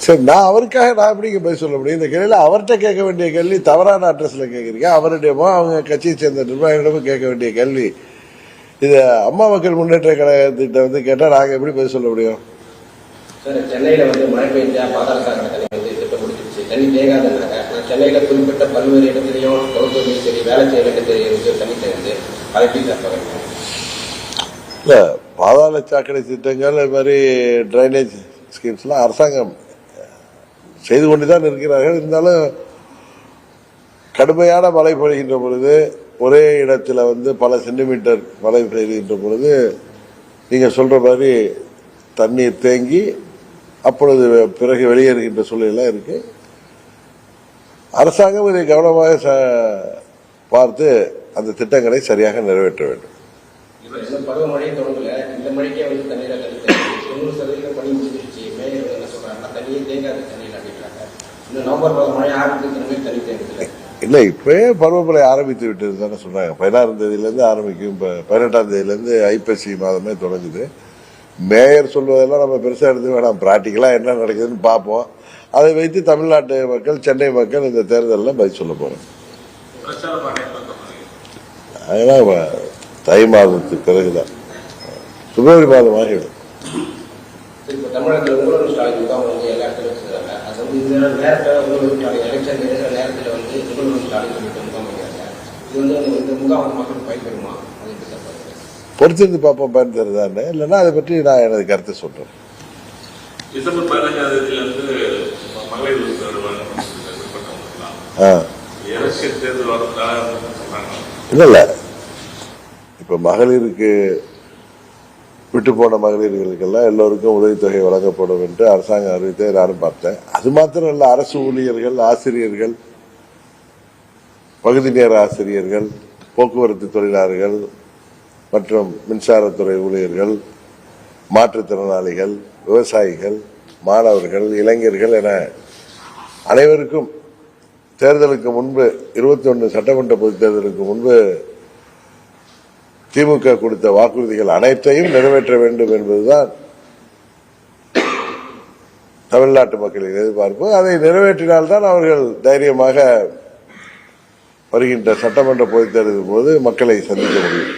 சரி, நான் அவருக்காக நான் எப்படி பதில் சொல்ல முடியும்? இந்த கேள்வியில அவர்கிட்ட கேட்க வேண்டிய கேள்வி தவறான அட்ரஸ்ல கேட்கறீங்க. அவரிடமோ அவங்க கட்சியை சேர்ந்த நிர்வாகிகளிடமும் கேட்க வேண்டிய கேள்வி. இது அம்மா மக்கள் முன்னேற்ற கழகத்திட்ட வந்து கேட்டா நாங்க எப்படி பதில் சொல்ல முடியும்? சென்னையில வந்து மழை பெஞ்சா பாதாள சாக்கடை தண்ணி வந்து திட்டம் முடிச்சிருச்சு, தண்ணி தேங்காதுன்னாங்க. சென்னையில குறிப்பிட்ட பல்வேறு இடத்துலையும் கவுர்மெண்ட் சரி வேலை செய்ய இடத்துல தண்ணி தேங்குது. அதை எப்படி சார் இல்ல, பாதாள சாக்கடை திட்டங்கள் இது மாதிரி டிரைனேஜ் ஸ்கீம்ஸ்லாம் அரசாங்கம் செய்து கொண்டுதான் இருக்கிறார்கள். இருந்தாலும் கடுமையான மழை பொழிகின்ற பொழுது ஒரே இடத்துல வந்து பல சென்டிமீட்டர் மழை பெய்கின்ற பொழுது நீங்க சொல்ற மாதிரி தண்ணீர் தேங்கி அப்பொழுது பிறகு வெளியேறுகின்ற சூழ்நிலை இருக்கு. அரசாங்கம் இதை கவனமாக பார்த்து அந்த திட்டங்களை சரியாக நிறைவேற்ற வேண்டும். பருவமழை தொடங்கல, இந்த மழைக்கே வந்து தண்ணீர் 90% பணி முடிஞ்சிருச்சு. மேயர் என்ன சொல்றாங்க, தண்ணியே தேங்காது தண்ணியில் அப்படின்றாங்க. இந்த நவம்பர் மழை ஆரம்பிக்கிறதுமே தண்ணி தேங்குது. இல்ல, இப்பவே பருவமழை ஆரம்பித்து விட்டது தானே சொல்றாங்க. 16ஆம் தேதியிலிருந்து ஆரம்பிக்கும். 18ஆம் தேதியிலிருந்து ஐப்பசி மாதமே தொடங்குது. மேயர் சொல்வதெல்லாம் நம்ம பெருசா எடுத்து வேணாம். பிராக்டிக்கலா என்ன நடக்குதுன்னு பார்ப்போம். அதை வைத்து தமிழ்நாட்டு மக்கள், சென்னை மக்கள் இந்த தேர்தலில் பதில் சொல்ல போறோம். அதெல்லாம் தை மாதத்துக்கு பிறகுதான், பிப்ரவரி மாதம் ஆகிடும். தமிழகத்தில் உங்களோட ஸ்டாலின் முகாம் வந்து எல்லா இடத்துல வச்சிருக்காங்க. அது வந்து இந்த நேரத்தில் உங்களோட ஸ்டாலின் எலெக்ஷன் நேரத்தில் வந்து உங்களோட ஸ்டாலின் சொல்லிட்டு முகாம் வைக்கிறாங்க. இது வந்து இந்த முகாம் வந்து மக்களுக்கு பயன்பெறுமா? பொறுத்திருந்து பார்ப்போம் பயன் தருதான்னு. இல்லைன்னா அதை பற்றி நான் எனது கருத்தை சொல்றேன். டிசம்பர் 15ஆம் தேதியிலிருந்து மகளிர் இல்ல இல்ல, இப்ப மகளிருக்கு விட்டு போன மகளிர்களுக்கெல்லாம் எல்லோருக்கும் உதவித்தொகை வழங்கப்படும் என்று அரசாங்கம் அறிவித்ததை நானும் பார்த்தேன். அது மாத்திரம் இல்ல, அரசு ஊழியர்கள், ஆசிரியர்கள், பகுதி நேர ஆசிரியர்கள், போக்குவரத்து தொழிலாளர்கள் மற்றும் மின்சாரத்துறை ஊழியர்கள், மாற்றுத்திறனாளிகள், விவசாயிகள், மாணவர்கள், இளைஞர்கள் என அனைவருக்கும் தேர்தலுக்கு முன்பு 21 சட்டமன்ற பொதுத் தேர்தலுக்கு முன்பு திமுக கொடுத்த வாக்குறுதிகள் அனைத்தையும் நிறைவேற்ற வேண்டும் என்பதுதான் தமிழ்நாட்டு மக்களின் எதிர்பார்ப்பு. அதை நிறைவேற்றினால்தான் அவர்கள் தைரியமாக வருகின்ற சட்டமன்ற பொதுத் தேர்தலின் போது மக்களை சந்திக்க முடியும்.